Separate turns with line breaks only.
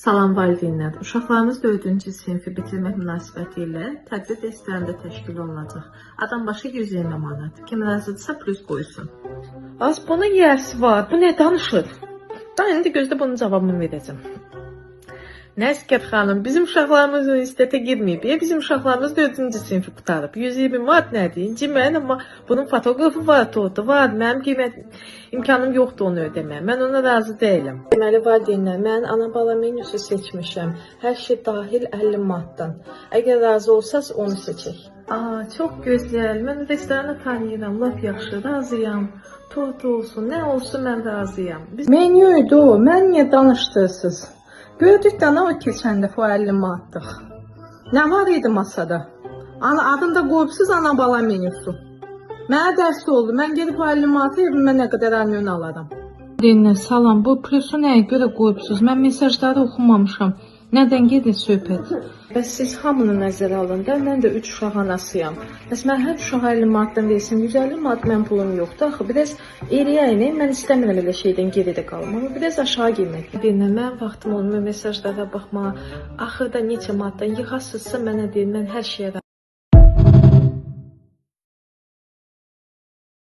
Salam valideynlər. Uşaqlarımız 4-cü sinfi bitirmək münasibəti ilə tədbir dərslərində təşkil olunacaq. Adam başı 120 manat. Kim razıdırsa plus qoysun. Az bunun yersi var. Bu nə danışır? Da indi gözlə bunun cavabını verəcəm. Nəskət xanım, bizim uşaqlarımız universitetə girməyib. Bizim uşaqlarımız 4-cü sinfi qutarıb. 120 manat nədir? Cimən, amma bunun fotoqrafı var, tortu var. Mənim qiymət imkanım yoxdur onu ödəməyə. Mən ona razı deyiləm. Deməli valideynlər, mən ana bala menüsü seçmişəm. Hər şey dahil 50 manatdan. Əgər razı olsaz onu seçək. Çox gözəl. Mən restoranı tanıyıram. Lap yaxşı, razıyam. Tort olsun, nə olsun mən razıyam.
Menüydü o. Mən niyə danışdırsınız? Gördük də nə o keçən dəfə 50 manatlıq. Nə var idi masada? Adında qoyubsuz ana bala menüsü. Mənə dərs oldu. Mən gedib 50 manatı evimə nə qədər alyon alaram.
Dinlə, salam. Bu plusu nəyə görə qoyubsuz? Mən mesajları oxumamışam. Nədən gedir söhbət?
Bəs siz hamını nəzərə alın da, mən də 3 uşaq anasıyam. Bəs mən hər uşağa 50 manatdan versin, 150 manat mən pulum yoxdur. Axı biraz eləyəyini, mən istəmirəm elə şeydən geridə qalım. Amma biraz aşağı girmək. Dinlə, mən vaxtım olmuyor mesajlara baxmağa. Axırda neçə manatdan yığasızsa mənə deyin, mən hər şeyə